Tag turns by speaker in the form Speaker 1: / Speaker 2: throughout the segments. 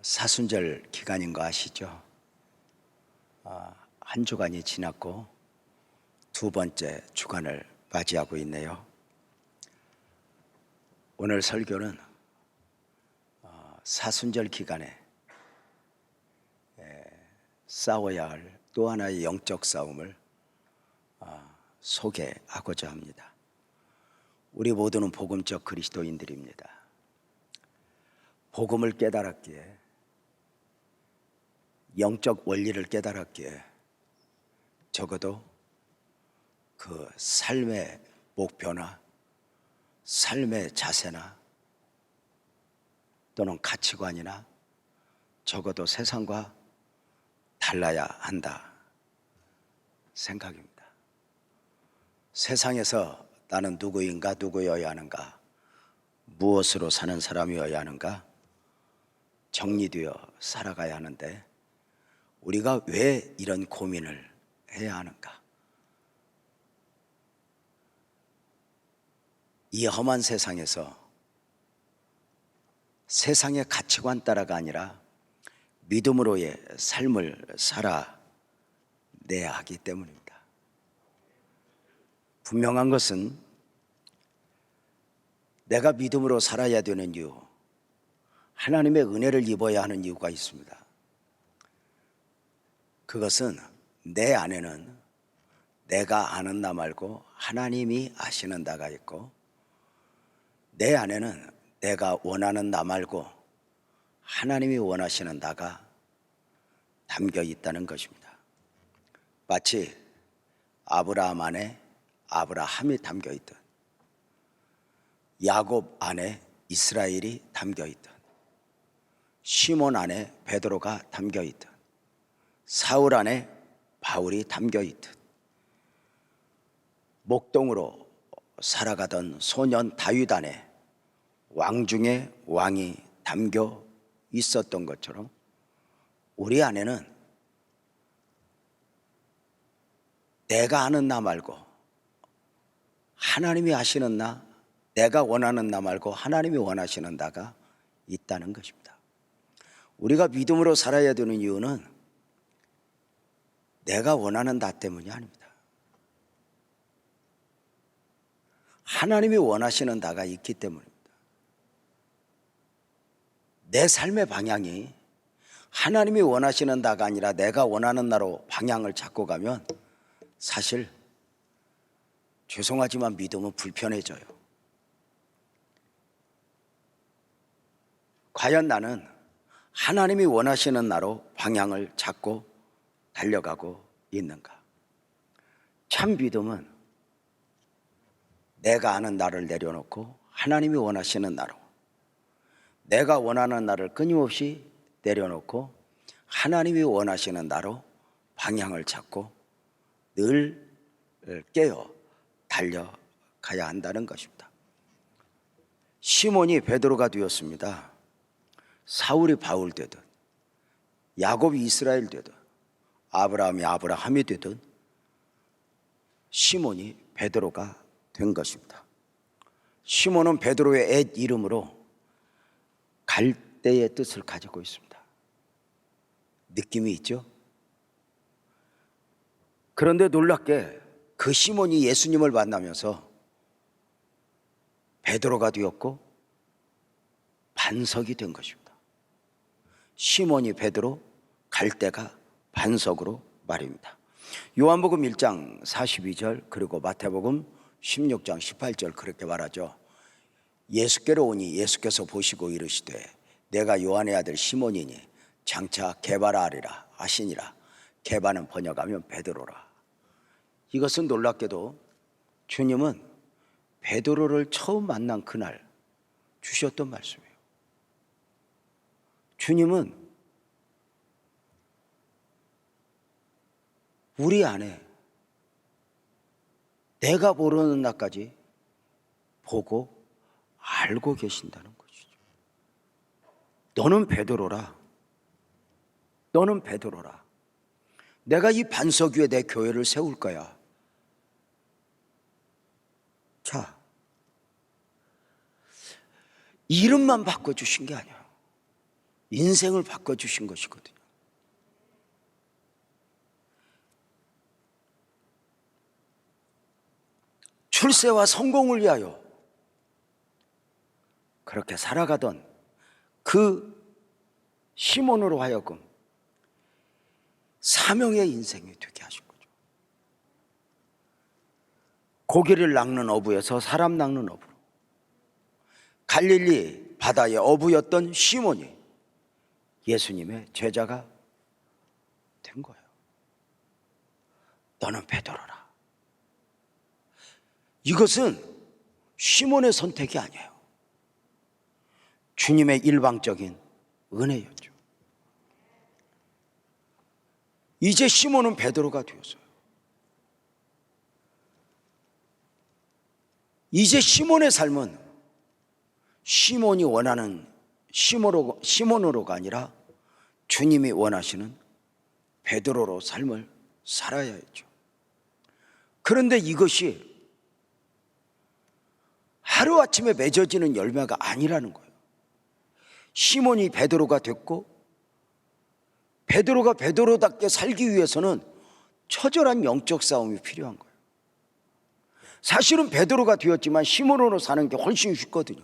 Speaker 1: 사순절 기간인 거 아시죠? 한 주간이 지났고 두 번째 주간을 맞이하고 있네요. 오늘 설교는 사순절 기간에 싸워야 할 또 하나의 영적 싸움을 소개하고자 합니다. 우리 모두는 복음적 그리스도인들입니다. 복음을 깨달았기에, 영적 원리를 깨달았기에 적어도 그 삶의 목표나 삶의 자세나 또는 가치관이나 적어도 세상과 달라야 한다 생각입니다. 세상에서 나는 누구인가, 누구여야 하는가, 무엇으로 사는 사람이어야 하는가 정리되어 살아가야 하는데 우리가 왜 이런 고민을 해야 하는가? 이 험한 세상에서 세상의 가치관 따라가 아니라 믿음으로의 삶을 살아내야 하기 때문입니다. 분명한 것은 내가 믿음으로 살아야 되는 이유, 하나님의 은혜를 입어야 하는 이유가 있습니다. 그것은 내 안에는 내가 아는 나 말고 하나님이 아시는 나가 있고, 내 안에는 내가 원하는 나 말고 하나님이 원하시는 나가 담겨 있다는 것입니다. 마치 아브라함 안에 아브라함이 담겨 있듯, 야곱 안에 이스라엘이 담겨 있듯, 시몬 안에 베드로가 담겨 있듯, 사울 안에 바울이 담겨 있듯, 목동으로 살아가던 소년 다윗 안에 왕 중에 왕이 담겨 있었던 것처럼 우리 안에는 내가 아는 나 말고 하나님이 아시는 나, 내가 원하는 나 말고 하나님이 원하시는 나가 있다는 것입니다. 우리가 믿음으로 살아야 되는 이유는 내가 원하는 나 때문이 아닙니다. 하나님이 원하시는 나가 있기 때문입니다. 내 삶의 방향이 하나님이 원하시는 나가 아니라 내가 원하는 나로 방향을 잡고 가면 사실 죄송하지만 믿음은 불편해져요. 과연 나는 하나님이 원하시는 나로 방향을 잡고 달려가고 있는가? 참 믿음은 내가 아는 나를 내려놓고 하나님이 원하시는 나로, 내가 원하는 나를 끊임없이 내려놓고 하나님이 원하시는 나로 방향을 잡고 늘 깨어 달려가야 한다는 것입니다. 시몬이 베드로가 되었습니다. 사울이 바울 되든, 야곱이 이스라엘 되든, 아브라함이 아브라함이 되든 시몬이 베드로가 된 것입니다. 시몬은 베드로의 옛 이름으로 갈대의 뜻을 가지고 있습니다. 느낌이 있죠? 그런데 놀랍게 그 시몬이 예수님을 만나면서 베드로가 되었고 반석이 된 것입니다. 시몬이 베드로, 갈대가 반석으로 말입니다. 요한복음 1장 42절 그리고 마태복음 16장 18절 그렇게 말하죠. 예수께로 오니 예수께서 보시고 이르시되 내가 요한의 아들 시몬이니 장차 게바라 하리라 하시니라. 게바는 번역하면 베드로라. 이것은 놀랍게도 주님은 베드로를 처음 만난 그날 주셨던 말씀이에요. 주님은 우리 안에 내가 모르는 나까지 보고 알고 계신다는 것이죠. 너는 베드로라. 너는 베드로라. 내가 이 반석 위에 내 교회를 세울 거야. 자, 이름만 바꿔주신 게 아니야. 인생을 바꿔주신 것이거든요. 출세와 성공을 위하여 그렇게 살아가던 그 시몬으로 하여금 사명의 인생이 되게 하신 거죠. 고기를 낚는 어부에서 사람 낚는 어부로, 갈릴리 바다의 어부였던 시몬이 예수님의 제자가 된 거예요. 너는 베드로라. 이것은 시몬의 선택이 아니에요. 주님의 일방적인 은혜였죠. 이제 시몬은 베드로가 되었어요. 이제 시몬의 삶은 시몬이 원하는 시몬으로가 아니라 주님이 원하시는 베드로로 삶을 살아야 했죠. 그런데 이것이 하루아침에 맺어지는 열매가 아니라는 거예요. 시몬이 베드로가 됐고, 베드로가 베드로답게 살기 위해서는 처절한 영적 싸움이 필요한 거예요. 사실은 베드로가 되었지만 시몬으로 사는 게 훨씬 쉽거든요.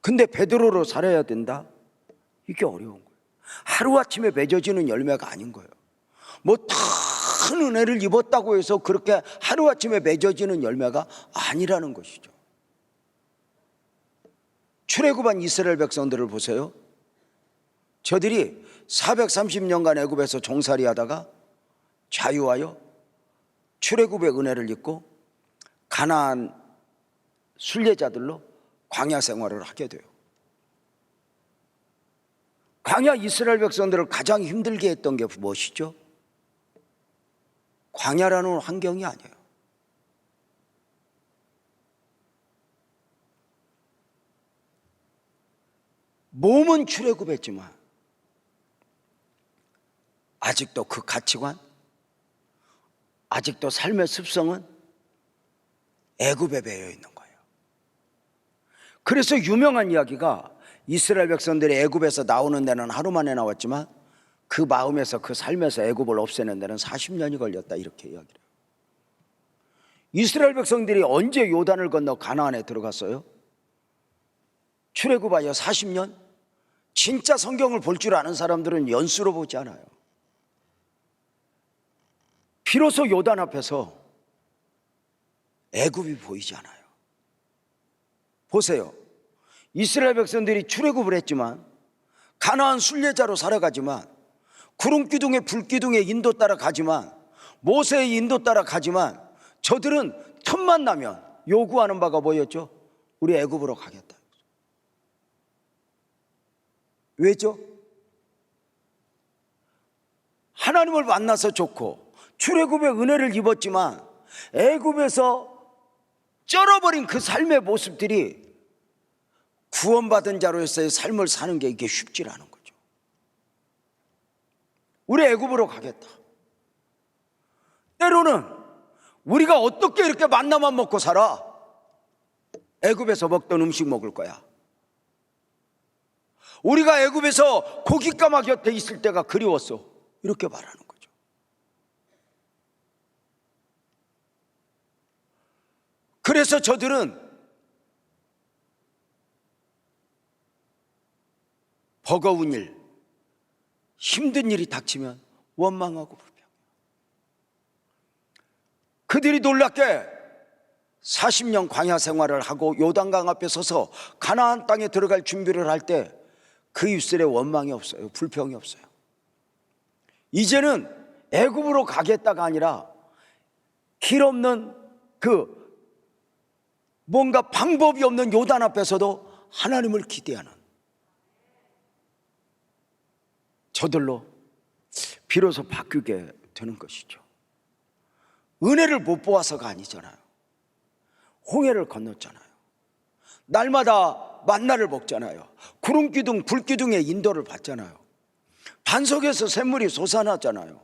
Speaker 1: 근데 베드로로 살아야 된다? 이게 어려운 거예요. 하루아침에 맺어지는 열매가 아닌 거예요. 뭐 큰 은혜를 입었다고 해서 그렇게 하루아침에 맺어지는 열매가 아니라는 것이죠. 출애굽한 이스라엘 백성들을 보세요. 저들이 430년간 애굽에서 종살이 하다가 자유하여 출애굽의 은혜를 입고 가나안 순례자들로 광야 생활을 하게 돼요. 광야 이스라엘 백성들을 가장 힘들게 했던 게 무엇이죠? 광야라는 환경이 아니에요. 몸은 출애굽했지만 아직도 그 가치관, 아직도 삶의 습성은 애굽에 배어 있는 거예요. 그래서 유명한 이야기가 이스라엘 백성들이 애굽에서 나오는 데는 하루 만에 나왔지만 그 마음에서, 그 삶에서 애굽을 없애는 데는 40년이 걸렸다, 이렇게 이야기를 해요. 이스라엘 백성들이 언제 요단을 건너 가나안에 들어갔어요? 출애굽하여 40년? 진짜 성경을 볼 줄 아는 사람들은 연수로 보지 않아요. 비로소 요단 앞에서 애굽이 보이지 않아요. 보세요. 이스라엘 백성들이 출애굽을 했지만, 가나안 순례자로 살아가지만, 구름기둥에 불기둥에 인도 따라 가지만, 모세의 인도 따라 가지만, 저들은 틈만 나면 요구하는 바가 뭐였죠? 우리 애굽으로 가겠다. 왜죠? 하나님을 만나서 좋고 출애굽의 은혜를 입었지만 애굽에서 쩔어버린 그 삶의 모습들이 구원받은 자로서의 삶을 사는 게 이게 쉽지 않은 거죠. 우리 애굽으로 가겠다. 때로는 우리가 어떻게 이렇게 만나만 먹고 살아? 애굽에서 먹던 음식 먹을 거야. 우리가 애굽에서 고깃가마 곁에 있을 때가 그리웠어, 이렇게 말하는 거죠. 그래서 저들은 버거운 일, 힘든 일이 닥치면 원망하고 불평해요. 그들이 놀랍게 40년 광야 생활을 하고 요단강 앞에 서서 가나안 땅에 들어갈 준비를 할 때 그 입술에 원망이 없어요. 불평이 없어요. 이제는 애굽으로 가겠다가 아니라 길 없는 그 뭔가 방법이 없는 요단 앞에서도 하나님을 기대하는 저들로 비로소 바뀌게 되는 것이죠. 은혜를 못 보아서가 아니잖아요. 홍해를 건넜잖아요. 날마다 만나를 먹잖아요. 구름기둥, 불기둥의 인도를 받잖아요. 반석에서 샘물이 솟아났잖아요.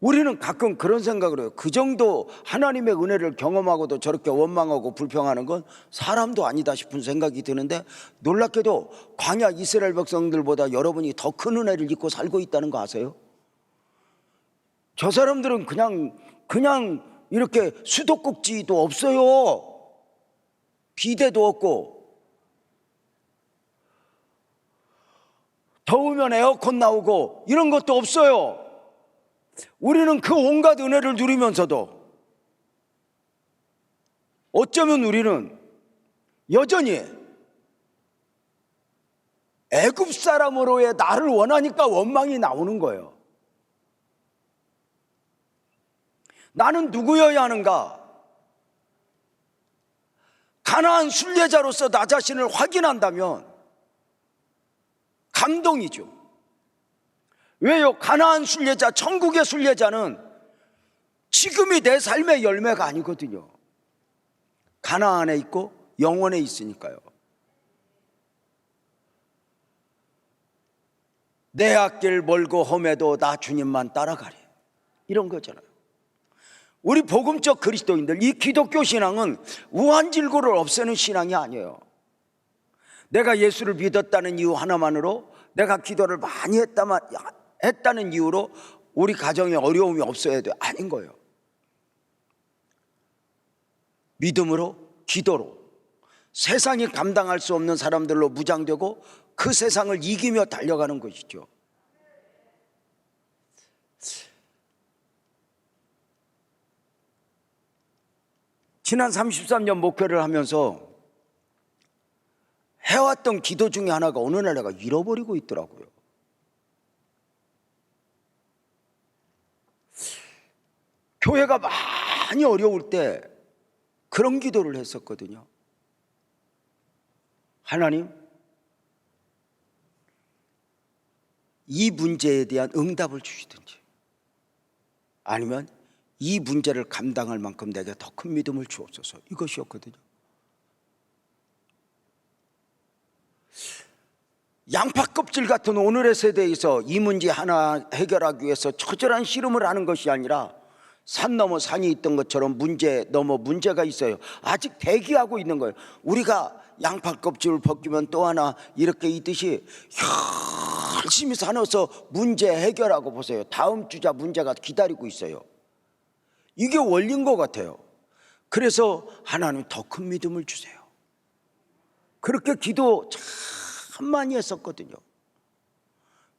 Speaker 1: 우리는 가끔 그런 생각을 해요. 그 정도 하나님의 은혜를 경험하고도 저렇게 원망하고 불평하는 건 사람도 아니다 싶은 생각이 드는데, 놀랍게도 광야 이스라엘 백성들보다 여러분이 더 큰 은혜를 입고 살고 있다는 거 아세요? 저 사람들은 그냥 이렇게 수도꼭지도 없어요. 비데도 없고, 더우면 에어컨 나오고 이런 것도 없어요. 우리는 그 온갖 은혜를 누리면서도 어쩌면 우리는 여전히 애굽 사람으로의 나를 원하니까 원망이 나오는 거예요. 나는 누구여야 하는가? 가나안 순례자로서 나 자신을 확인한다면 감동이죠. 왜요? 가나안 순례자, 천국의 순례자는 지금이 내 삶의 열매가 아니거든요. 가나안에 있고 영원에 있으니까요. 내 앞길 멀고 험해도 나 주님만 따라가리, 이런 거잖아요. 우리 복음적 그리스도인들, 이 기독교 신앙은 우환질고를 없애는 신앙이 아니에요. 내가 예수를 믿었다는 이유 하나만으로, 내가 기도를 많이 했다는 이유로 우리 가정에 어려움이 없어야 돼, 아닌 거예요. 믿음으로, 기도로 세상이 감당할 수 없는 사람들로 무장되고 그 세상을 이기며 달려가는 것이죠. 지난 33년 목회를 하면서 해왔던 기도 중에 하나가 어느 날 내가 잃어버리고 있더라고요. 교회가 많이 어려울 때 그런 기도를 했었거든요. 하나님, 이 문제에 대한 응답을 주시든지, 아니면 이 문제를 감당할 만큼 내게 더 큰 믿음을 주옵소서, 이것이었거든요. 양파 껍질 같은 오늘의 세대에서 이 문제 하나 해결하기 위해서 처절한 씨름을 하는 것이 아니라 산 넘어 산이 있던 것처럼 문제 넘어 문제가 있어요. 아직 대기하고 있는 거예요. 우리가 양파 껍질을 벗기면 또 하나 이렇게 있듯이 열심히 사놓아서 문제 해결하고 보세요. 다음 주자 문제가 기다리고 있어요. 이게 원리인 것 같아요. 그래서 하나님 더 큰 믿음을 주세요, 그렇게 기도 참 많이 했었거든요.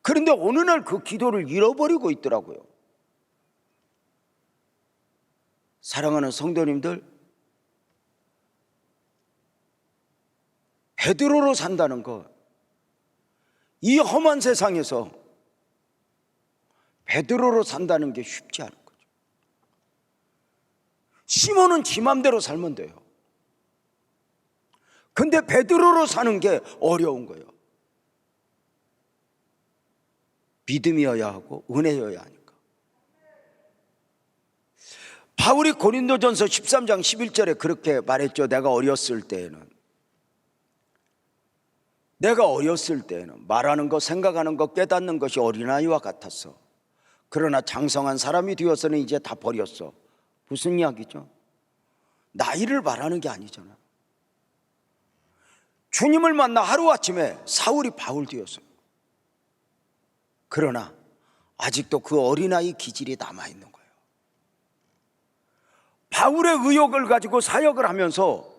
Speaker 1: 그런데 어느 날 그 기도를 잃어버리고 있더라고요. 사랑하는 성도님들, 베드로로 산다는 것, 이 험한 세상에서 베드로로 산다는 게 쉽지 않은 거죠. 시몬은 지 맘대로 살면 돼요. 근데 베드로로 사는 게 어려운 거예요. 믿음이어야 하고 은혜여야 하니까. 바울이 고린도전서 13장 11절에 그렇게 말했죠. 내가 어렸을 때에는 말하는 것, 생각하는 것, 깨닫는 것이 어린아이와 같았어. 그러나 장성한 사람이 되어서는 이제 다 버렸어. 무슨 이야기죠? 나이를 말하는 게 아니잖아. 주님을 만나 하루아침에 사울이 바울 되었어요. 그러나 아직도 그 어린아이 기질이 남아있는 거예요. 바울의 의욕을 가지고 사역을 하면서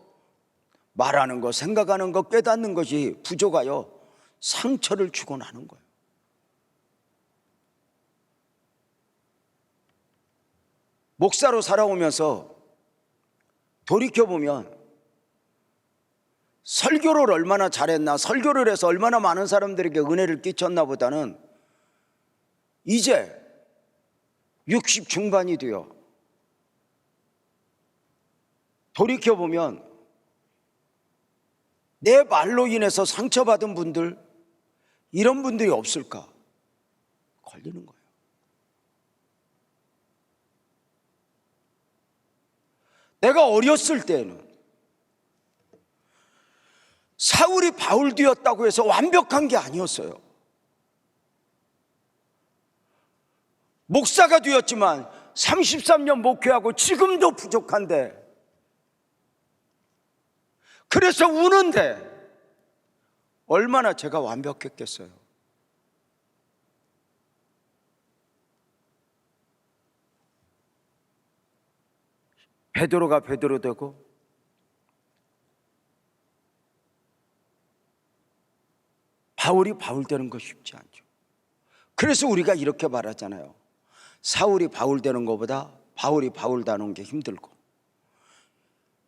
Speaker 1: 말하는 것, 생각하는 것, 깨닫는 것이 부족하여 상처를 주곤 하는 거예요. 목사로 살아오면서 돌이켜보면 설교를 얼마나 잘했나, 설교를 해서 얼마나 많은 사람들에게 은혜를 끼쳤나 보다는 이제 60 중반이 되어 돌이켜보면 내 말로 인해서 상처받은 분들, 이런 분들이 없을까 걸리는 거예요. 내가 어렸을 때는 사울이 바울 되었다고 해서 완벽한 게 아니었어요. 목사가 되었지만 33년 목회하고 지금도 부족한데, 그래서 우는데 얼마나 제가 완벽했겠어요. 베드로가 베드로 되고 바울이 바울 되는 거 쉽지 않죠. 그래서 우리가 이렇게 말하잖아요. 사울이 바울 되는 것보다 바울이 바울 되는 게 힘들고,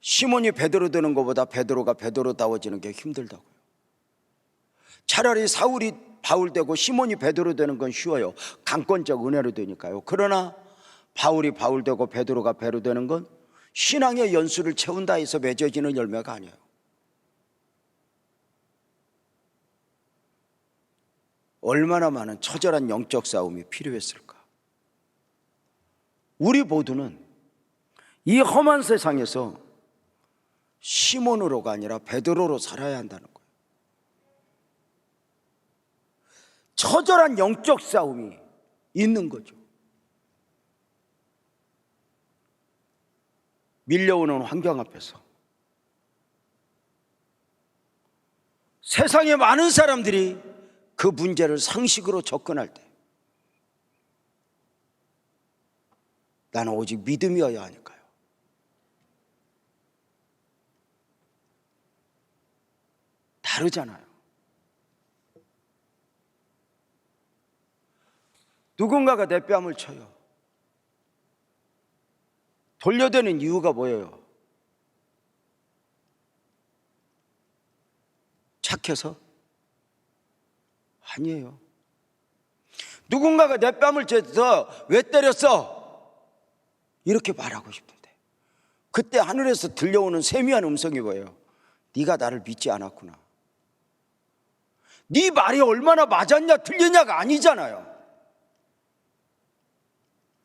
Speaker 1: 시몬이 베드로 되는 것보다 베드로가 베드로다워지는 게 힘들다고요. 차라리 사울이 바울 되고 시몬이 베드로 되는 건 쉬워요. 강권적 은혜로 되니까요. 그러나 바울이 바울 되고 베드로가 베드로 되는 건 신앙의 연수를 채운다 해서 맺어지는 열매가 아니에요. 얼마나 많은 처절한 영적 싸움이 필요했을까. 우리 모두는 이 험한 세상에서 시몬으로가 아니라 베드로로 살아야 한다는 거예요. 처절한 영적 싸움이 있는 거죠. 밀려오는 환경 앞에서 세상에 많은 사람들이 그 문제를 상식으로 접근할 때 나는 오직 믿음이어야 하니까요. 다르잖아요. 누군가가 내 뺨을 쳐요. 돌려대는 이유가 뭐예요? 착해서? 아니에요. 누군가가 내 뺨을 쳐서 왜 때렸어? 이렇게 말하고 싶은데, 그때 하늘에서 들려오는 세미한 음성이 뭐예요? 네가 나를 믿지 않았구나. 네 말이 얼마나 맞았냐 틀렸냐가 아니잖아요.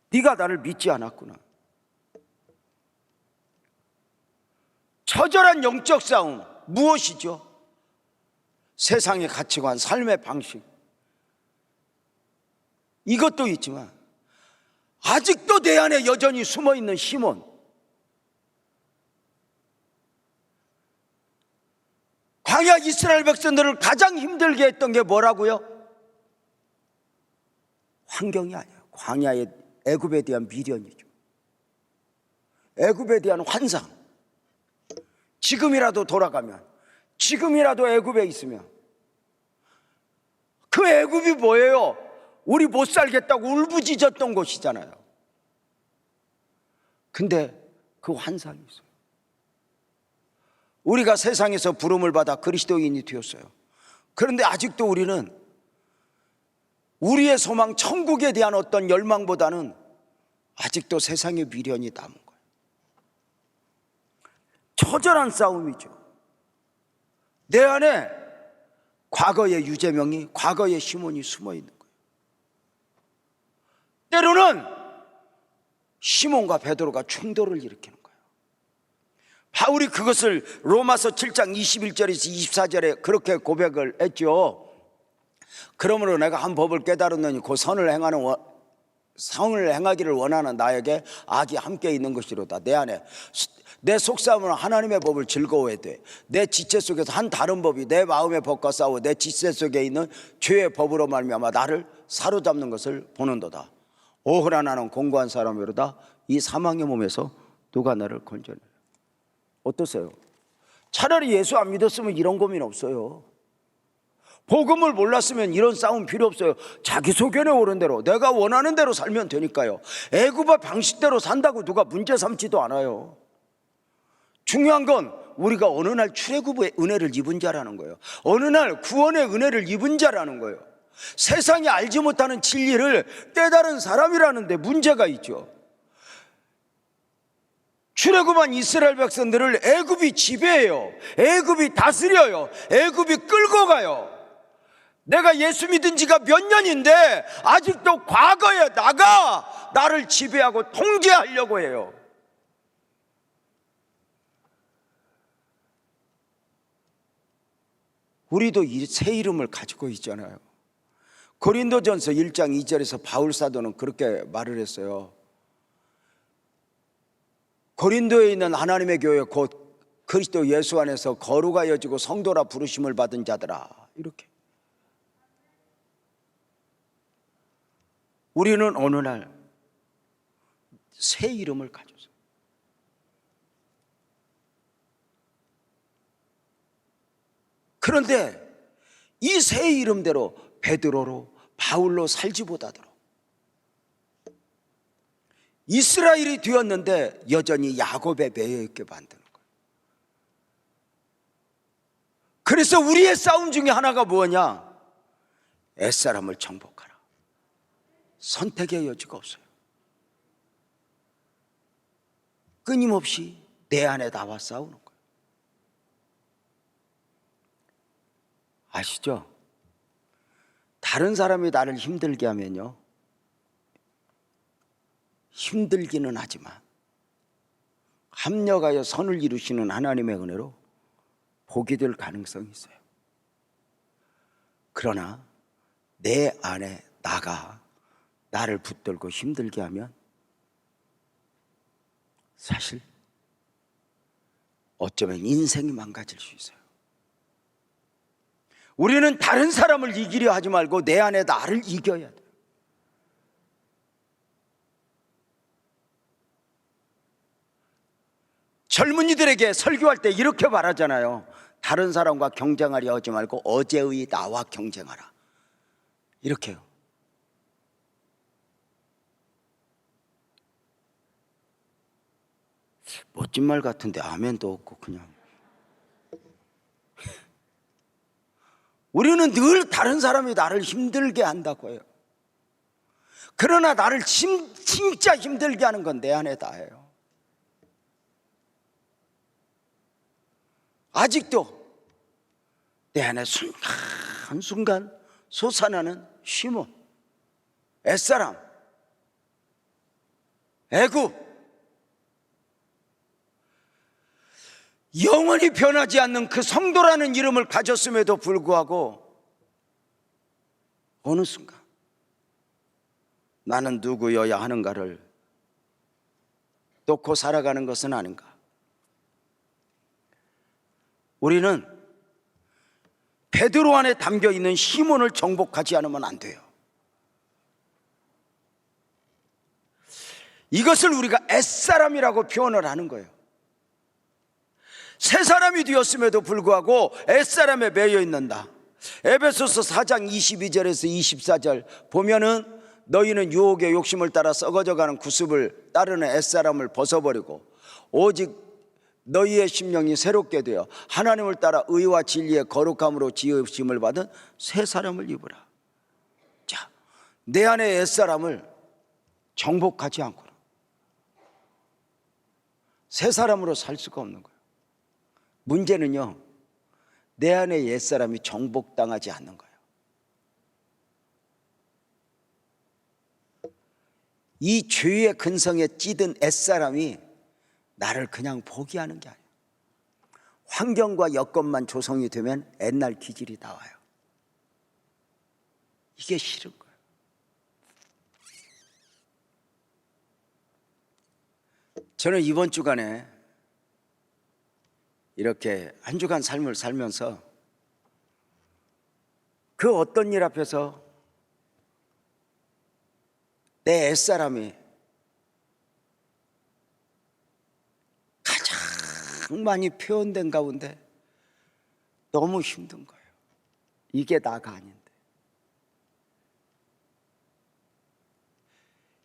Speaker 1: 네가 나를 믿지 않았구나. 처절한 영적 싸움 무엇이죠? 세상의 가치관, 삶의 방식, 이것도 있지만 아직도 내 안에 여전히 숨어있는 시몬, 광야 이스라엘 백성들을 가장 힘들게 했던 게 뭐라고요? 환경이 아니에요. 광야의 애굽에 대한 미련이죠. 애굽에 대한 환상. 지금이라도 돌아가면, 지금이라도 애굽에 있으면, 그 애굽이 뭐예요? 우리 못 살겠다고 울부짖었던 곳이잖아요. 근데 그 환상이 있어요. 우리가 세상에서 부름을 받아 그리스도인이 되었어요. 그런데 아직도 우리는 우리의 소망 천국에 대한 어떤 열망보다는 아직도 세상의 미련이 남은 거예요. 처절한 싸움이죠. 내 안에 과거의 유재명이, 과거의 시몬이 숨어 있는 거예요. 때로는 시몬과 베드로가 충돌을 일으키는 거예요. 바울이 그것을 로마서 7장 21절에서 24절에 그렇게 고백을 했죠. 그러므로 내가 한 법을 깨달았느니 그 성을 행하기를 원하는 나에게 악이 함께 있는 것이로다. 내 안에 내 속사람은 하나님의 법을 즐거워해야 돼. 내 지체 속에서 한 다른 법이 내 마음의 법과 싸워 내 지체 속에 있는 죄의 법으로 말미암아 나를 사로잡는 것을 보는도다. 오호라 나는 공고한 사람이로다. 이 사망의 몸에서 누가 나를 건져내라. 어떠세요? 차라리 예수 안 믿었으면 이런 고민 없어요. 복음을 몰랐으면 이런 싸움 필요 없어요. 자기소견에 오른 대로 내가 원하는 대로 살면 되니까요. 애굽의 방식대로 산다고 누가 문제 삼지도 않아요. 중요한 건 우리가 어느 날 출애굽의 은혜를 입은 자라는 거예요. 어느 날 구원의 은혜를 입은 자라는 거예요. 세상이 알지 못하는 진리를 깨달은 사람이라는 데 문제가 있죠. 출애굽한 이스라엘 백성들을 애굽이 지배해요. 애굽이 다스려요. 애굽이 끌고 가요. 내가 예수 믿은 지가 몇 년인데 아직도 과거에 나를 지배하고 통제하려고 해요. 우리도 이 새 이름을 가지고 있잖아요. 고린도전서 1장 2절에서 바울 사도는 그렇게 말을 했어요. 고린도에 있는 하나님의 교회 곧 그리스도 예수 안에서 거룩하여지고 성도라 부르심을 받은 자들아, 이렇게. 우리는 어느 날 새 이름을 가졌어요. 그런데 이 새 이름대로 베드로로 바울로 살지 못하도록 이스라엘이 되었는데 여전히 야곱에 매여 있게 만드는 거예요. 그래서 우리의 싸움 중에 하나가 뭐냐? 옛사람을 정복하라. 선택의 여지가 없어요. 끊임없이 내 안에 나와 싸우는 거예요. 아시죠? 다른 사람이 나를 힘들게 하면요, 힘들기는 하지만 합력하여 선을 이루시는 하나님의 은혜로 복이 될 가능성이 있어요. 그러나 내 안에 나가 나를 붙들고 힘들게 하면 사실 어쩌면 인생이 망가질 수 있어요. 우리는 다른 사람을 이기려 하지 말고 내 안에 나를 이겨야 돼요. 젊은이들에게 설교할 때 이렇게 말하잖아요. 다른 사람과 경쟁하려 하지 말고 어제의 나와 경쟁하라. 이렇게요. 멋진 말 같은데 아멘도 없고 그냥. 우리는 늘 다른 사람이 나를 힘들게 한다고 해요. 그러나 나를 진짜 힘들게 하는 건 내 안에 다예요. 아직도 내 안에 한순간 솟아나는 시몬, 옛사람, 애굽, 영원히 변하지 않는 그 성도라는 이름을 가졌음에도 불구하고 어느 순간 나는 누구여야 하는가를 놓고 살아가는 것은 아닌가. 우리는 베드로 안에 담겨있는 시몬을 정복하지 않으면 안 돼요. 이것을 우리가 옛사람이라고 표현을 하는 거예요. 새 사람이 되었음에도 불구하고 옛사람에 매여 있는다. 에베소서 4장 22절에서 24절 보면은 너희는 유혹의 욕심을 따라 썩어져가는 구습을 따르는 옛사람을 벗어버리고 오직 너희의 심령이 새롭게 되어 하나님을 따라 의와 진리의 거룩함으로 지으심을 받은 새 사람을 입으라. 자, 내 안의 옛사람을 정복하지 않고는 새 사람으로 살 수가 없는 거예요. 문제는요, 내 안의 옛사람이 정복당하지 않는 거예요. 이 죄의 근성에 찌든 옛사람이 나를 그냥 포기하는 게 아니에요. 환경과 여건만 조성이 되면 옛날 기질이 나와요. 이게 싫은 거예요. 저는 이번 주간에 이렇게 한 주간 삶을 살면서 그 어떤 일 앞에서 내 옛사람이 가장 많이 표현된 가운데 너무 힘든 거예요. 이게 나가 아닌데,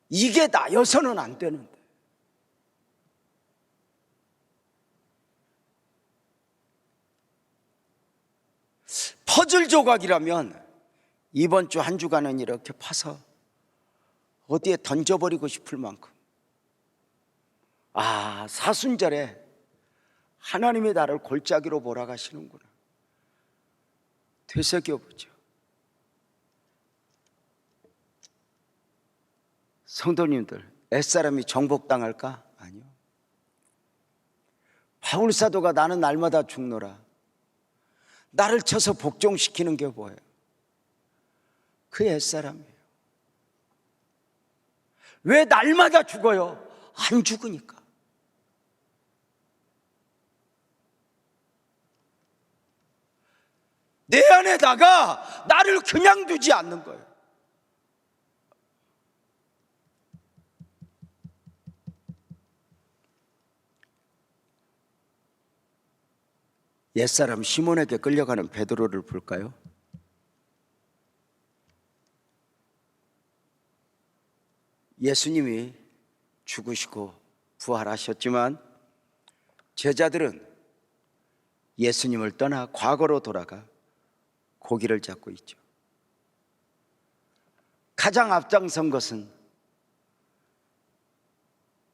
Speaker 1: 이게 나여서는 안 되는데, 퍼즐 조각이라면 이번 주 한 주간은 이렇게 파서 어디에 던져버리고 싶을 만큼, 아, 사순절에 하나님이 나를 골짜기로 몰아가시는구나, 되새겨보죠. 성도님들, 옛사람이 정복당할까? 아니요. 바울 사도가 나는 날마다 죽노라, 나를 쳐서 복종시키는 게 뭐예요? 그 옛사람이에요. 왜 날마다 죽어요? 안 죽으니까. 내 안에다가 나를 그냥 두지 않는 거예요. 옛사람 시몬에게 끌려가는 베드로를 볼까요? 예수님이 죽으시고 부활하셨지만 제자들은 예수님을 떠나 과거로 돌아가 고기를 잡고 있죠. 가장 앞장선 것은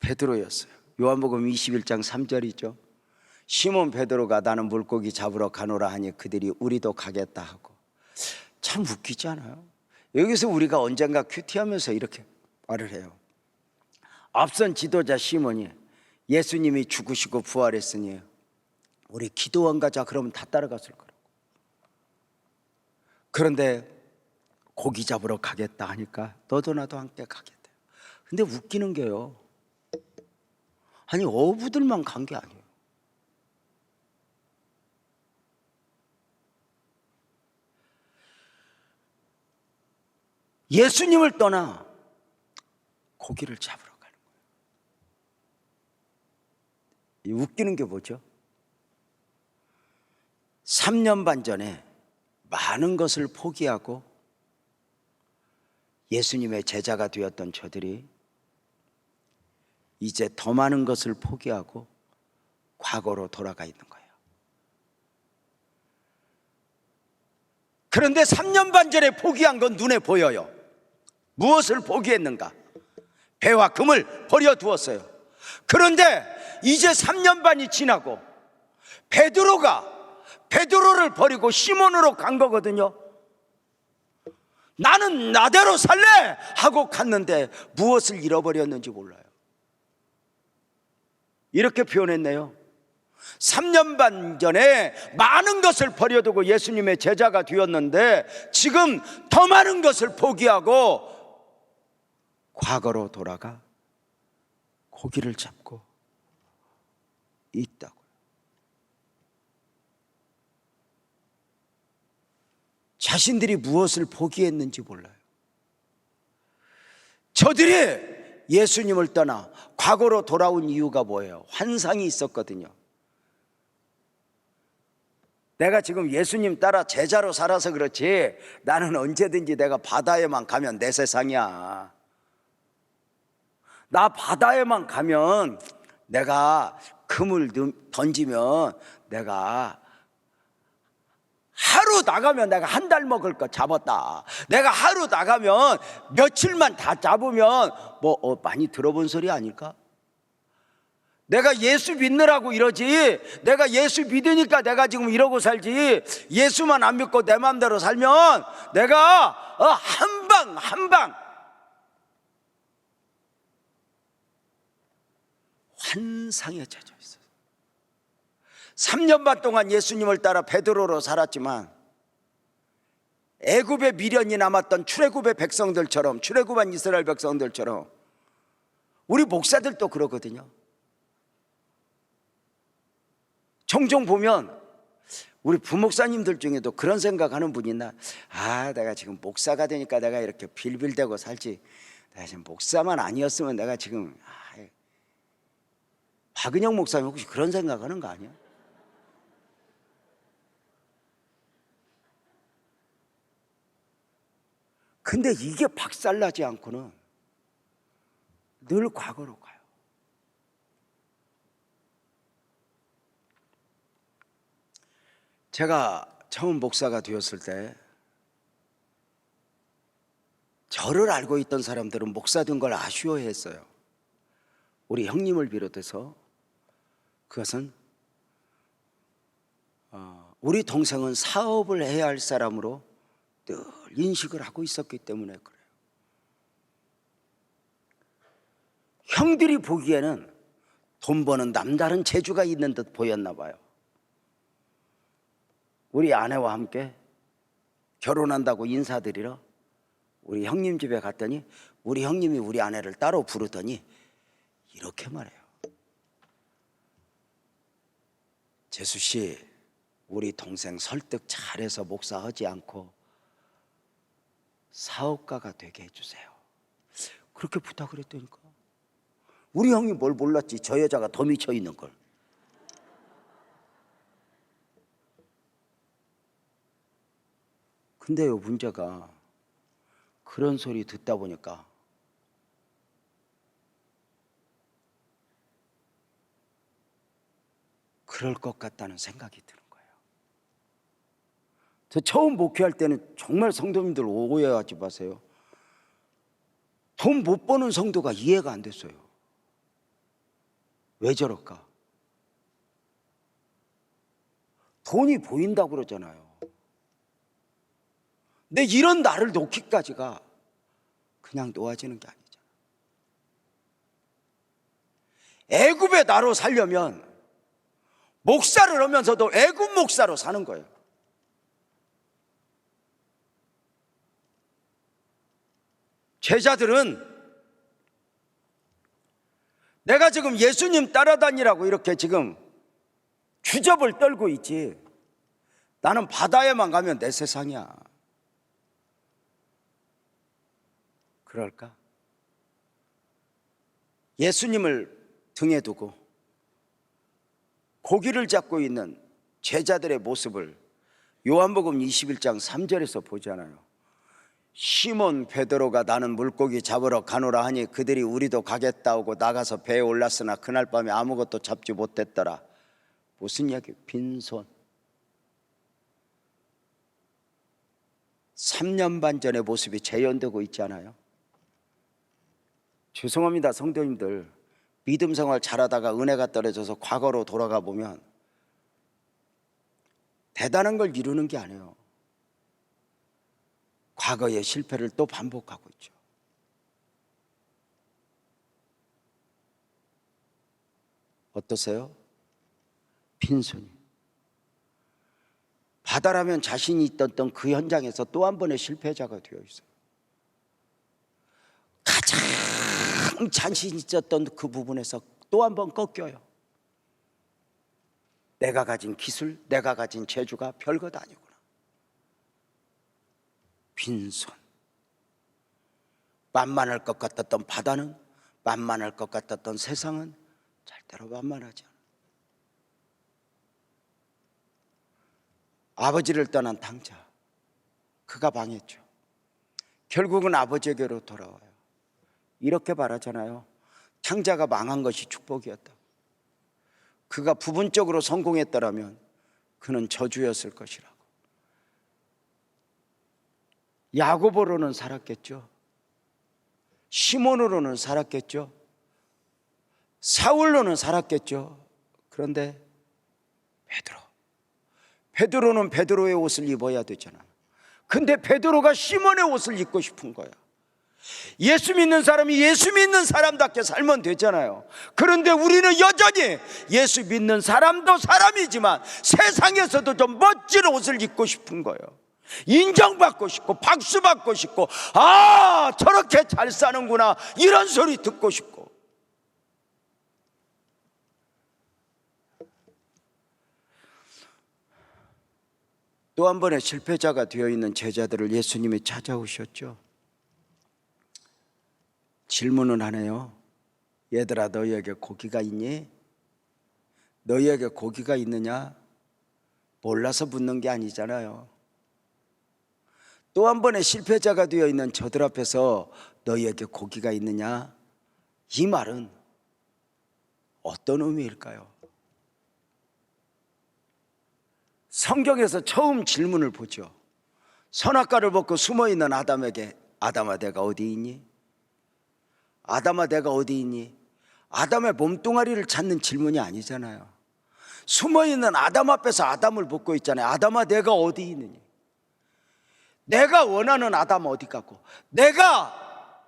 Speaker 1: 베드로였어요. 요한복음 21장 3절이죠. 시몬 베드로가 나는 물고기 잡으러 가노라 하니 그들이 우리도 가겠다 하고. 참 웃기지 않아요? 여기서 우리가 언젠가 큐티하면서 이렇게 말을 해요. 앞선 지도자 시몬이 예수님이 죽으시고 부활했으니 우리 기도원 가자 그러면 다 따라갔을 거라고. 그런데 고기 잡으러 가겠다 하니까 너도 나도 함께 가겠다. 근데 웃기는 게요, 아니 어부들만 간 게 아니에요. 예수님을 떠나 고기를 잡으러 가는 거예요. 웃기는 게 뭐죠? 3년 반 전에 많은 것을 포기하고 예수님의 제자가 되었던 저들이 이제 더 많은 것을 포기하고 과거로 돌아가 있는 거예요. 그런데 3년 반 전에 포기한 건 눈에 보여요. 무엇을 포기했는가? 배와 금을 버려두었어요. 그런데 이제 3년 반이 지나고 베드로를 버리고 시몬으로 간 거거든요. 나는 나대로 살래 하고 갔는데 무엇을 잃어버렸는지 몰라요. 이렇게 표현했네요. 3년 반 전에 많은 것을 버려두고 예수님의 제자가 되었는데 지금 더 많은 것을 포기하고 과거로 돌아가 고기를 잡고 있다고요. 자신들이 무엇을 포기했는지 몰라요. 저들이 예수님을 떠나 과거로 돌아온 이유가 뭐예요? 환상이 있었거든요. 내가 지금 예수님 따라 제자로 살아서 그렇지 나는 언제든지 내가 바다에만 가면 내 세상이야. 나 바다에만 가면 내가 금을 던지면 내가 하루 나가면 내가 한 달 먹을 거 잡았다. 내가 하루 나가면 며칠만 다 잡으면 많이 들어본 소리 아닐까? 내가 예수 믿느라고 이러지, 내가 예수 믿으니까 내가 지금 이러고 살지, 예수만 안 믿고 내 마음대로 살면 내가 한 방 환상에 젖어 있어요. 3년 반 동안 예수님을 따라 베드로로 살았지만 애굽의 미련이 남았던 출애굽의 백성들처럼, 출애굽한 이스라엘 백성들처럼 우리 목사들도 그러거든요. 종종 보면 우리 부목사님들 중에도 그런 생각하는 분이 있나? 내가 지금 목사가 되니까 내가 이렇게 빌빌대고 살지, 내가 지금 목사만 아니었으면 내가 지금 박은영 목사님 혹시 그런 생각하는 거 아니야? 근데 이게 박살나지 않고는 늘 과거로 가요. 제가 처음 목사가 되었을 때 저를 알고 있던 사람들은 목사 된 걸 아쉬워했어요. 우리 형님을 비롯해서. 그것은 우리 동생은 사업을 해야 할 사람으로 늘 인식을 하고 있었기 때문에 그래요. 형들이 보기에는 돈 버는 남다른 재주가 있는 듯 보였나 봐요. 우리 아내와 함께 결혼한다고 인사드리러 우리 형님 집에 갔더니 우리 형님이 우리 아내를 따로 부르더니 이렇게 말해요. 재수 씨, 우리 동생 설득 잘해서 목사하지 않고 사업가가 되게 해주세요. 그렇게 부탁을 했다니까. 우리 형이 뭘 몰랐지. 저 여자가 더 미쳐 있는 걸. 근데요, 문제가 그런 소리 듣다 보니까 그럴 것 같다는 생각이 드는 거예요. 저 처음 목회할 때는 정말 성도님들 오해하지 마세요. 돈 못 버는 성도가 이해가 안 됐어요. 왜 저럴까? 돈이 보인다고 그러잖아요. 근데 이런 나를 놓기까지가 그냥 놓아지는 게 아니잖아. 애굽의 나로 살려면 목사를 하면서도 애굽 목사로 사는 거예요. 제자들은 내가 지금 예수님 따라다니라고 이렇게 지금 주접을 떨고 있지, 나는 바다에만 가면 내 세상이야. 그럴까? 예수님을 등에 두고 고기를 잡고 있는 제자들의 모습을 요한복음 21장 3절에서 보잖아요. 시몬 베드로가 나는 물고기 잡으러 가노라 하니 그들이 우리도 가겠다 하고 나가서 배에 올랐으나 그날 밤에 아무것도 잡지 못했더라. 무슨 이야기? 빈손. 3년 반 전의 모습이 재현되고 있잖아요. 죄송합니다, 성도님들. 믿음 생활 잘하다가 은혜가 떨어져서 과거로 돌아가 보면 대단한 걸 이루는 게 아니에요. 과거의 실패를 또 반복하고 있죠. 어떠세요? 빈손이. 바다라면 자신이 있던 그 현장에서 또 한 번의 실패자가 되어 있어요. 가장 자신 있었던 그 부분에서 또 한 번 꺾여요. 내가 가진 기술, 내가 가진 재주가 별것 아니구나. 빈손. 만만할 것 같았던 바다는, 만만할 것 같았던 세상은 절대로 만만하지 않아. 아버지를 떠난 탕자, 그가 방했죠. 결국은 아버지에게로 돌아와요. 이렇게 말하잖아요. 탕자가 망한 것이 축복이었다. 그가 부분적으로 성공했더라면 그는 저주였을 것이라고. 야고보로는 살았겠죠. 시몬으로는 살았겠죠. 사울로는 살았겠죠. 그런데 베드로는 베드로의 옷을 입어야 되잖아. 근데 베드로가 시몬의 옷을 입고 싶은 거야. 예수 믿는 사람이 예수 믿는 사람답게 살면 되잖아요. 그런데 우리는 여전히 예수 믿는 사람도 사람이지만 세상에서도 좀 멋진 옷을 입고 싶은 거예요. 인정받고 싶고 박수받고 싶고, 아, 저렇게 잘 사는구나, 이런 소리 듣고 싶고. 또 한 번의 실패자가 되어 있는 제자들을 예수님이 찾아오셨죠. 질문은 하네요. 얘들아, 너희에게 고기가 있니? 너희에게 고기가 있느냐? 몰라서 묻는 게 아니잖아요. 또 한 번의 실패자가 되어 있는 저들 앞에서 너희에게 고기가 있느냐? 이 말은 어떤 의미일까요? 성경에서 처음 질문을 보죠. 선악과를 먹고 숨어있는 아담에게, 아담아 내가 어디 있니? 아담아 내가 어디 있니? 아담의 몸뚱아리를 찾는 질문이 아니잖아요. 숨어있는 아담 앞에서 아담을 묻고 있잖아요. 아담아 내가 어디 있느니? 내가 원하는 아담 어디 가고, 내가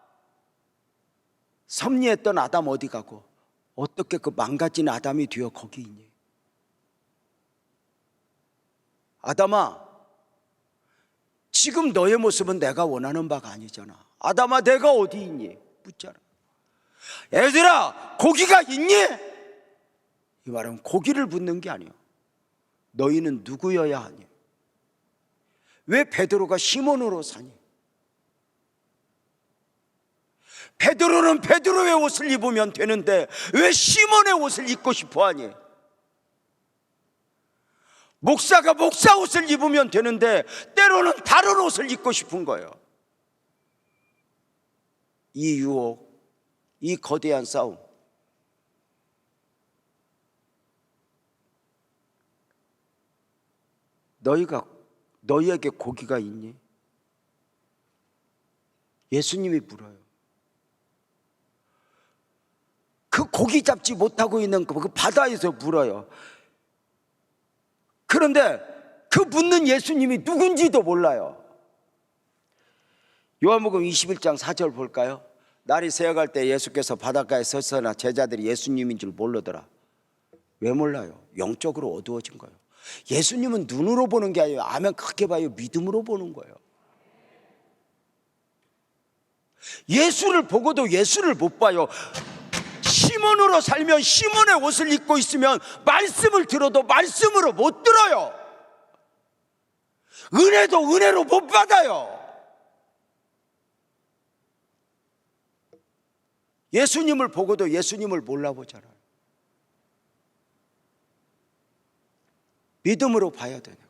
Speaker 1: 섭리했던 아담 어디 가고, 어떻게 그 망가진 아담이 되어 거기 있니? 아담아, 지금 너의 모습은 내가 원하는 바가 아니잖아. 아담아, 내가 어디 있니? 묻잖아. 얘들아, 고기가 있니? 이 말은 고기를 묻는 게 아니야. 너희는 누구여야 하니? 왜 베드로가 시몬으로 사니? 베드로는 베드로의 옷을 입으면 되는데 왜 시몬의 옷을 입고 싶어 하니? 목사가 목사 옷을 입으면 되는데 때로는 다른 옷을 입고 싶은 거예요. 이 유혹, 이 거대한 싸움, 너희에게 고기가 있니? 예수님이 물어요. 그 고기 잡지 못하고 있는 그 바다에서 물어요. 그런데 그 묻는 예수님이 누군지도 몰라요. 요한복음 21장 4절 볼까요? 날이 새어갈 때 예수께서 바닷가에 서서나 제자들이 예수님인 줄 모르더라. 왜 몰라요? 영적으로 어두워진 거예요. 예수님은 눈으로 보는 게 아니에요. 아멘 크게 봐요. 믿음으로 보는 거예요. 예수를 보고도 예수를 못 봐요. 시몬으로 살면 시몬의 옷을 입고 있으면 말씀을 들어도 말씀으로 못 들어요. 은혜도 은혜로 못 받아요. 예수님을 보고도 예수님을 몰라보잖아요. 믿음으로 봐야 되니까.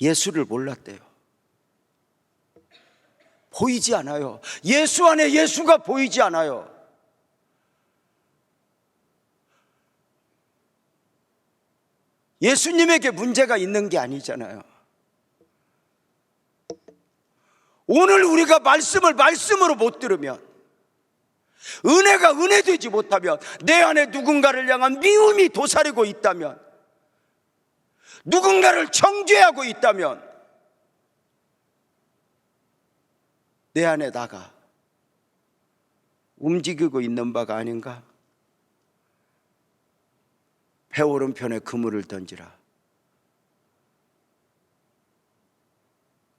Speaker 1: 예수를 몰랐대요. 보이지 않아요. 예수 안에 예수가 보이지 않아요. 예수님에게 문제가 있는 게 아니잖아요. 오늘 우리가 말씀을 말씀으로 못 들으면, 은혜가 은혜되지 못하면, 내 안에 누군가를 향한 미움이 도사리고 있다면, 누군가를 정죄하고 있다면 내 안에 나가 움직이고 있는 바가 아닌가? 배 오른편에 그물을 던지라.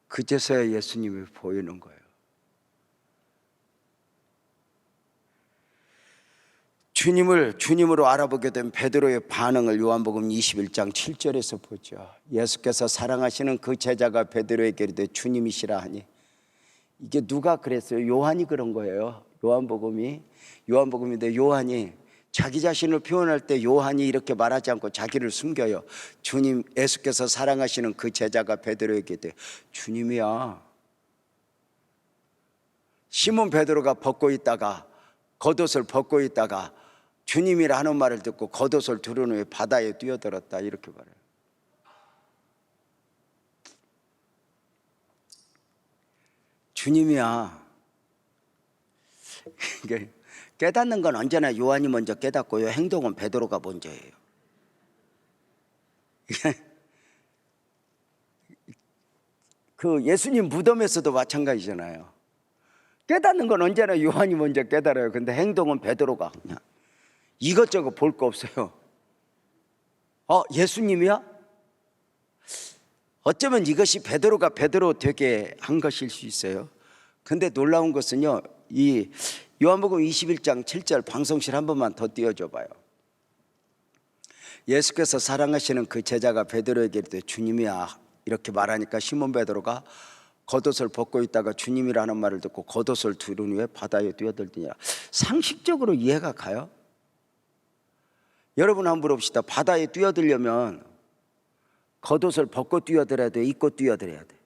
Speaker 1: 그제서야 예수님이 보이는 거예요. 주님으로 알아보게 된 베드로의 반응을 요한복음 21장 7절에서 보죠. 예수께서 사랑하시는 그 제자가 베드로에게 이르되 주님이시라 하니, 이게 누가 그랬어요? 요한이 그런 거예요. 요한복음인데 요한이 자기 자신을 표현할 때 요한이 이렇게 말하지 않고 자기를 숨겨요. 주님, 예수께서 사랑하시는 그 제자가 베드로에게 이르되 주님이야. 시몬 베드로가 겉옷을 벗고 있다가 주님이라 하는 말을 듣고 겉옷을 두른 후에 바다에 뛰어들었다, 이렇게 말해요. 주님이야. 깨닫는 건 언제나 요한이 먼저 깨닫고요, 행동은 베드로가 먼저예요. 그 예수님 무덤에서도 마찬가지잖아요. 깨닫는 건 언제나 요한이 먼저 깨달아요. 근데 행동은 베드로가 그냥 이것저것 볼 거 없어요. 예수님이야? 어쩌면 이것이 베드로가 베드로 되게 한 것일 수 있어요. 근데 놀라운 것은요, 이 요한복음 21장 7절 방송실 한 번만 더 띄워줘 봐요. 예수께서 사랑하시는 그 제자가 베드로에게 이르되 주님이야, 이렇게 말하니까 시몬 베드로가 겉옷을 벗고 있다가 주님이라는 말을 듣고 겉옷을 두른 후에 바다에 뛰어들더니라. 상식적으로 이해가 가요? 여러분 한번 물어봅시다. 바다에 뛰어들려면 겉옷을 벗고 뛰어들어야 돼, 입고 뛰어들어야 돼?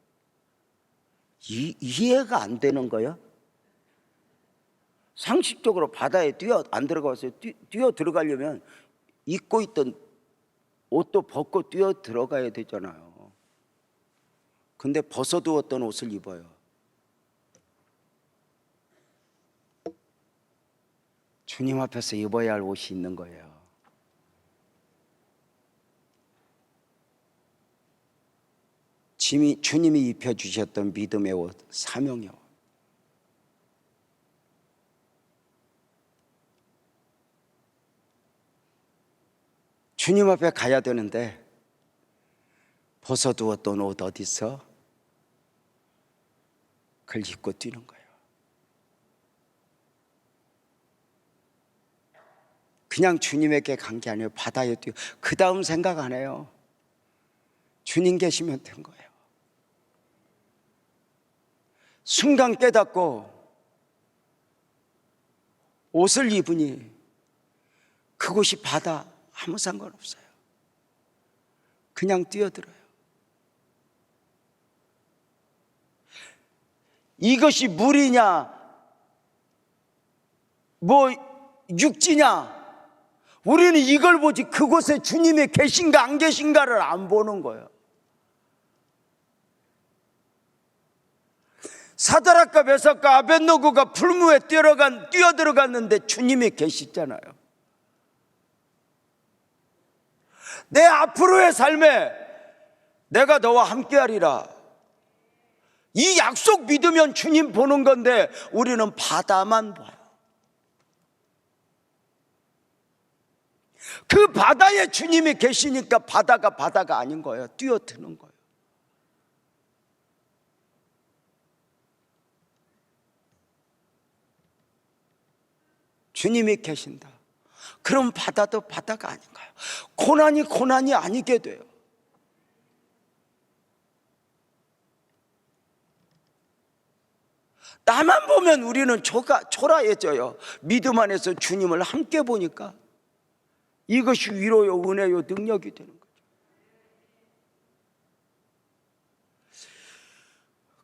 Speaker 1: 이해가 안 되는 거예요? 상식적으로 바다에 안 들어가서 뛰어 들어가려면 입고 있던 옷도 벗고 뛰어 들어가야 되잖아요. 근데 벗어두었던 옷을 입어요. 주님 앞에서 입어야 할 옷이 있는 거예요. 주님이 입혀주셨던 믿음의 옷, 사명의 옷. 주님 앞에 가야 되는데 벗어두었던 옷 어디 있어? 그걸 입고 뛰는 거예요. 그냥 주님에게 간 게 아니에요. 바다에 뛰어. 그 다음 생각 안 해요. 주님 계시면 된 거예요. 순간 깨닫고 옷을 입으니 그곳이 바다, 아무 상관없어요. 그냥 뛰어들어요. 이것이 물이냐 뭐 육지냐, 우리는 이걸 보지 그곳에 주님이 계신가 안 계신가를 안 보는 거예요. 사드락과 메삭과 아벳노고가 불무에 뛰어들어갔는데 주님이 계시잖아요. 내 앞으로의 삶에 내가 너와 함께하리라, 이 약속 믿으면 주님 보는 건데 우리는 바다만 봐요. 그 바다에 주님이 계시니까 바다가 아닌 거예요. 뛰어드는 거예요. 주님이 계신다. 그럼 바다도 바다가 아닌가요? 고난이 아니게 돼요. 나만 보면 우리는 초라해져요. 믿음 안에서 주님을 함께 보니까 이것이 위로요, 은혜요, 능력이 되는 거죠.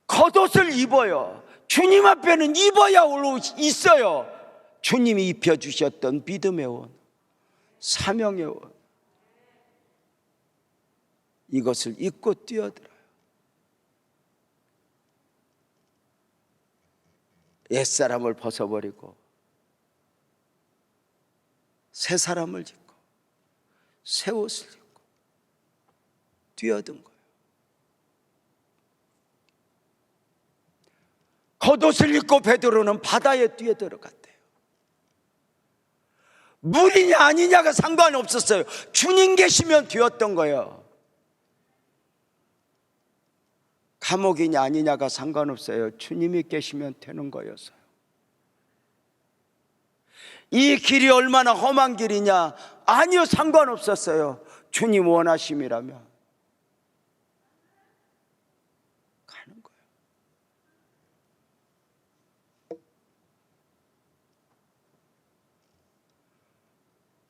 Speaker 1: 겉옷을 입어요. 주님 앞에는 입어야 있어요. 주님이 입혀주셨던 믿음의 옷, 사명의 옷, 이것을 입고 뛰어들어요. 옛사람을 벗어버리고 새 사람을 입고 새 옷을 입고 뛰어든 거예요. 겉옷을 입고 베드로는 바다에 뛰어들어갔대요. 물이냐 아니냐가 상관없었어요. 주님 계시면 되었던 거예요. 감옥이냐 아니냐가 상관없어요. 주님이 계시면 되는 거였어요. 이 길이 얼마나 험한 길이냐, 아니요, 상관없었어요. 주님 원하심이라면 가는 거예요.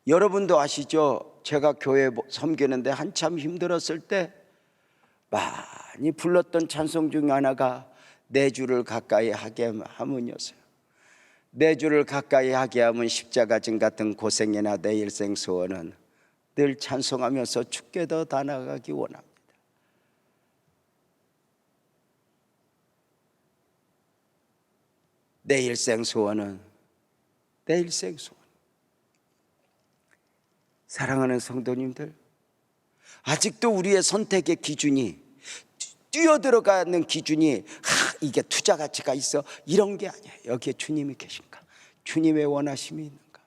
Speaker 1: 여러분도 아시죠? 제가 교회 섬기는데 한참 힘들었을 때 많이 불렀던 찬송 중 하나가 내 주를 가까이 하게 함은이었어요. 내 주를 가까이 하게 하면 십자가 진 같은 고생이나 내 일생 소원은 늘 찬송하면서 주께 더 나아가기 원합니다. 내 일생 소원은 내 일생 소원. 사랑하는 성도님들, 아직도 우리의 선택의 기준이, 뛰어들어가는 기준이 이게 투자 가치가 있어, 이런 게 아니에요. 여기에 주님이 계신가, 주님의 원하심이 있는가.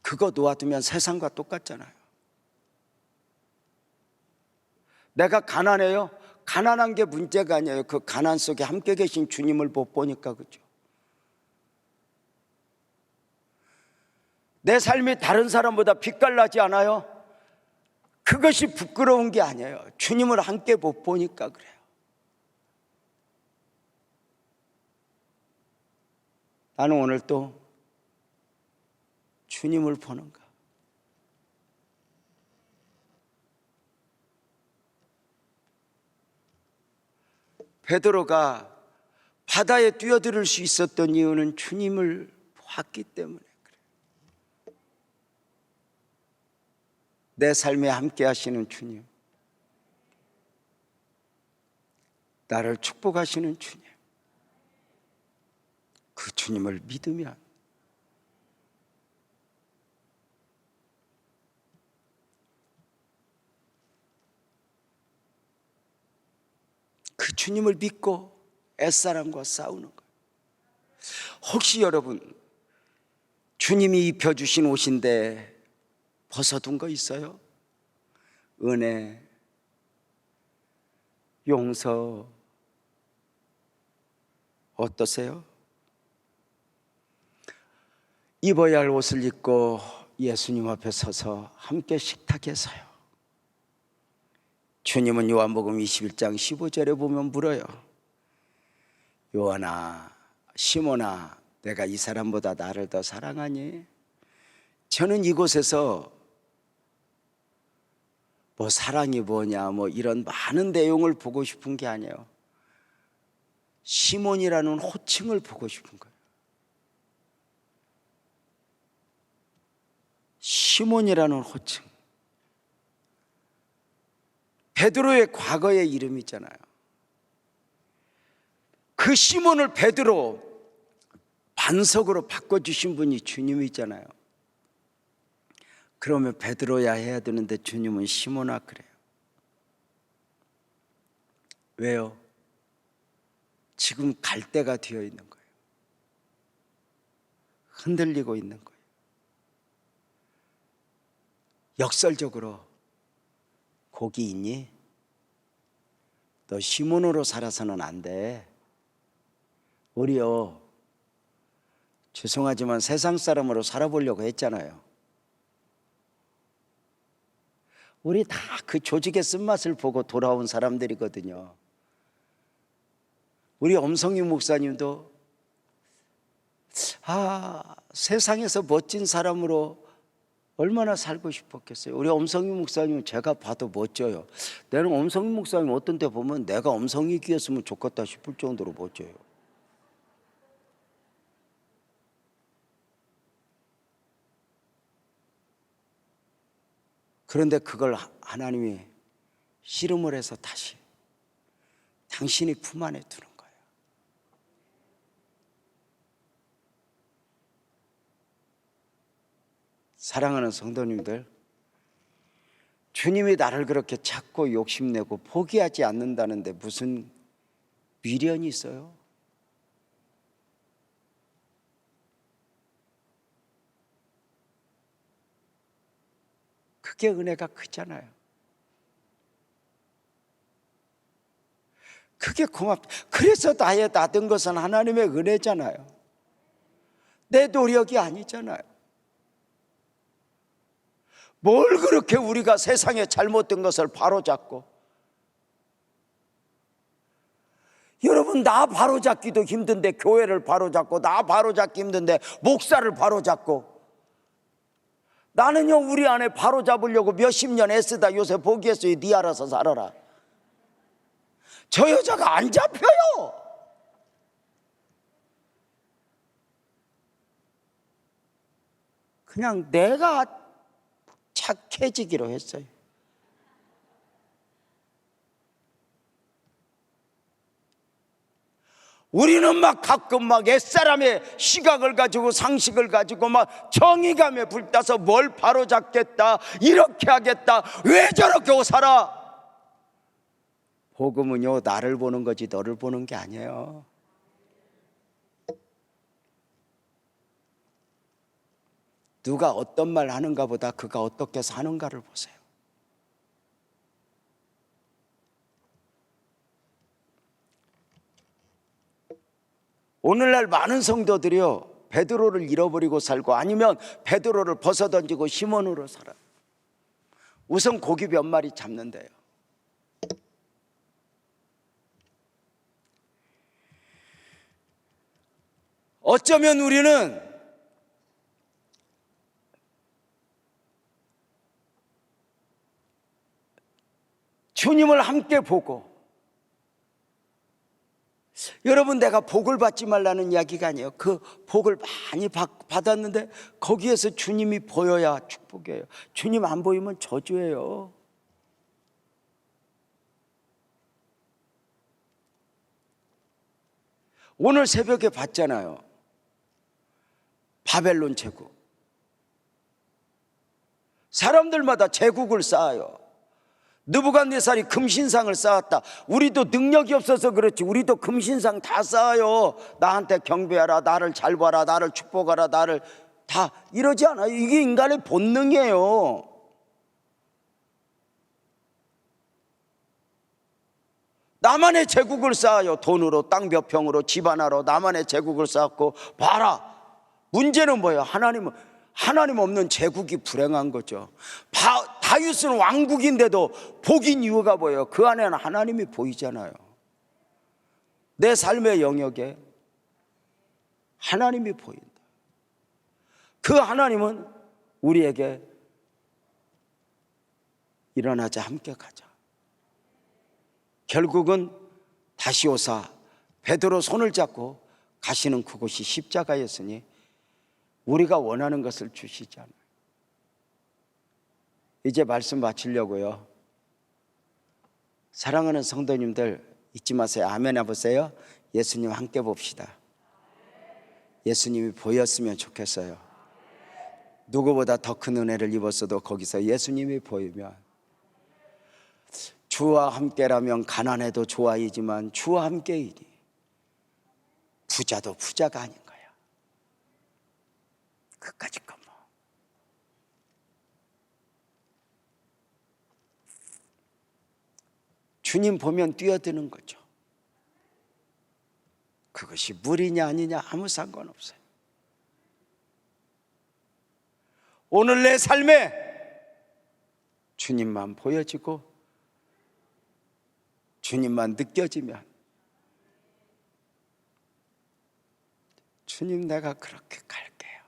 Speaker 1: 그거 놓아두면 세상과 똑같잖아요. 내가 가난해요? 가난한 게 문제가 아니에요. 그 가난 속에 함께 계신 주님을 못 보니까. 그죠? 내 삶이 다른 사람보다 빛깔나지 않아요? 그것이 부끄러운 게 아니에요. 주님을 함께 못 보니까 그래요. 나는 오늘 또 주님을 보는가? 베드로가 바다에 뛰어들 수 있었던 이유는 주님을 봤기 때문에 그래요. 내 삶에 함께 하시는 주님, 나를 축복하시는 주님, 그 주님을 믿으면 그 주님을 믿고 옛사람과 싸우는 거예요. 혹시 여러분 주님이 입혀주신 옷인데 벗어둔 거 있어요? 은혜, 용서, 어떠세요? 입어야 할 옷을 입고 예수님 앞에 서서 함께 식탁에서요. 주님은 요한복음 21장 15절에 보면 물어요. 요한아, 시몬아, 내가 이 사람보다 나를 더 사랑하니? 저는 이곳에서 뭐 사랑이 뭐냐 뭐 이런 많은 내용을 보고 싶은 게 아니에요. 시몬이라는 호칭을 보고 싶은 거예요. 시몬이라는 호칭. 베드로의 과거의 이름이잖아요. 그 시몬을 베드로 반석으로 바꿔주신 분이 주님이잖아요. 그러면 베드로야 해야 되는데 주님은 시몬아 그래요. 왜요? 지금 갈 때가 되어 있는 거예요. 흔들리고 있는 거예요. 역설적으로 고기 있니? 너 시몬으로 살아서는 안 돼. 우리요, 죄송하지만 세상 사람으로 살아보려고 했잖아요. 우리 다 그 조직의 쓴맛을 보고 돌아온 사람들이거든요. 우리 엄성희 목사님도 세상에서 멋진 사람으로 얼마나 살고 싶었겠어요. 우리 엄성희 목사님은 제가 봐도 멋져요. 내가 엄성희 목사님 어떤 때 보면 내가 엄성희 귀였으면 좋겠다 싶을 정도로 멋져요. 그런데 그걸 하나님이 씨름을 해서 다시 당신이 품 안에 두는 거예요. 사랑하는 성도님들, 주님이 나를 그렇게 찾고 욕심내고 포기하지 않는다는데 무슨 미련이 있어요? 그게 은혜가 크잖아요. 그게 고맙다. 그래서 나의 나된 것은 하나님의 은혜잖아요. 내 노력이 아니잖아요. 뭘 그렇게 우리가 세상에 잘못된 것을 바로잡고, 여러분 나 바로잡기도 힘든데 교회를 바로잡고, 나 바로잡기 힘든데 목사를 바로잡고, 나는요 우리 안에 바로잡으려고 몇십 년 애쓰다 요새 포기했어요. 네 알아서 살아라. 저 여자가 안 잡혀요. 그냥 내가 착해지기로 했어요. 우리는 막 가끔 막 옛사람의 시각을 가지고 상식을 가지고 막 정의감에 불타서 뭘 바로잡겠다, 이렇게 하겠다, 왜 저렇게 살아? 복음은요 나를 보는 거지 너를 보는 게 아니에요. 누가 어떤 말 하는가 보다 그가 어떻게 사는가를 보세요. 오늘날 많은 성도들이요 베드로를 잃어버리고 살고, 아니면 베드로를 벗어던지고 시몬으로 살아. 우선 고기 몇 마리 잡는데요. 어쩌면 우리는 주님을 함께 보고, 여러분 내가 복을 받지 말라는 이야기가 아니에요. 그 복을 많이 받았는데 거기에서 주님이 보여야 축복이에요. 주님 안 보이면 저주예요. 오늘 새벽에 봤잖아요. 바벨론 제국. 사람들마다 제국을 쌓아요. 느부갓네살이 금신상을 쌓았다. 우리도 능력이 없어서 그렇지 우리도 금신상 다 쌓아요. 나한테 경배하라, 나를 잘 봐라, 나를 축복하라, 나를. 다 이러지 않아요. 이게 인간의 본능이에요. 나만의 제국을 쌓아요. 돈으로, 땅 몇 평으로, 집 하나로 나만의 제국을 쌓았고, 봐라, 문제는 뭐예요? 하나님 없는 제국이 불행한 거죠. 다윗은 왕국인데도 복인 이유가 뭐예요? 그 안에는 하나님이 보이잖아요. 내 삶의 영역에 하나님이 보인다. 그 하나님은 우리에게 일어나자, 함께 가자. 결국은 다시 오사 베드로 손을 잡고 가시는 그곳이 십자가였으니 우리가 원하는 것을 주시지 않아요. 이제 말씀 마치려고요. 사랑하는 성도님들 잊지 마세요. 아멘 해보세요. 예수님 함께 봅시다. 예수님이 보였으면 좋겠어요. 누구보다 더 큰 은혜를 입었어도 거기서 예수님이 보이면, 주와 함께라면 가난해도 좋아이지만 주와 함께이니 부자도 부자가 아닌 거야. 그까짓 건 뭐. 주님 보면 뛰어드는 거죠. 그것이 물이냐 아니냐 아무 상관없어요. 오늘 내 삶에 주님만 보여지고 주님만 느껴지면, 주님 내가 그렇게 갈게요.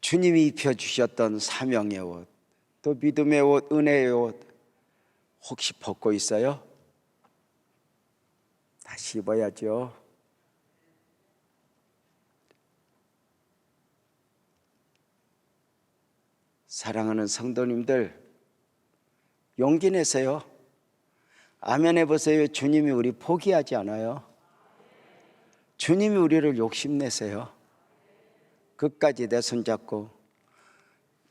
Speaker 1: 주님이 입혀주셨던 사명의 옷, 또 믿음의 옷, 은혜의 옷 혹시 벗고 있어요? 다시 입어야죠. 사랑하는 성도님들, 용기 내세요. 아멘 해보세요. 주님이 우리 포기하지 않아요. 주님이 우리를 욕심내세요. 끝까지 내 손잡고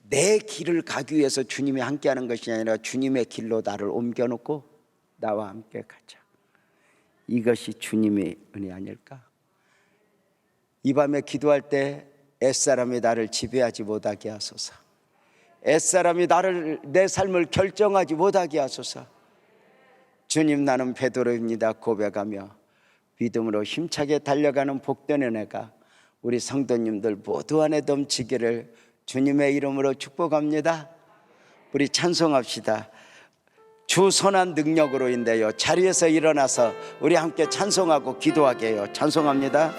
Speaker 1: 내 길을 가기 위해서 주님이 함께하는 것이 아니라 주님의 길로 나를 옮겨놓고 나와 함께 가자. 이것이 주님의 은혜 아닐까? 이 밤에 기도할 때 옛사람이 나를 지배하지 못하게 하소서. 옛사람이 내 삶을 결정하지 못하게 하소서. 주님, 나는 베드로입니다 고백하며 믿음으로 힘차게 달려가는 복된 은혜가 우리 성도님들 모두 안에 넘치기를 주님의 이름으로 축복합니다. 우리 찬송합시다. 주 선한 능력으로 인하여 자리에서 일어나서 우리 함께 찬송하고 기도하게 해요. 찬송합니다.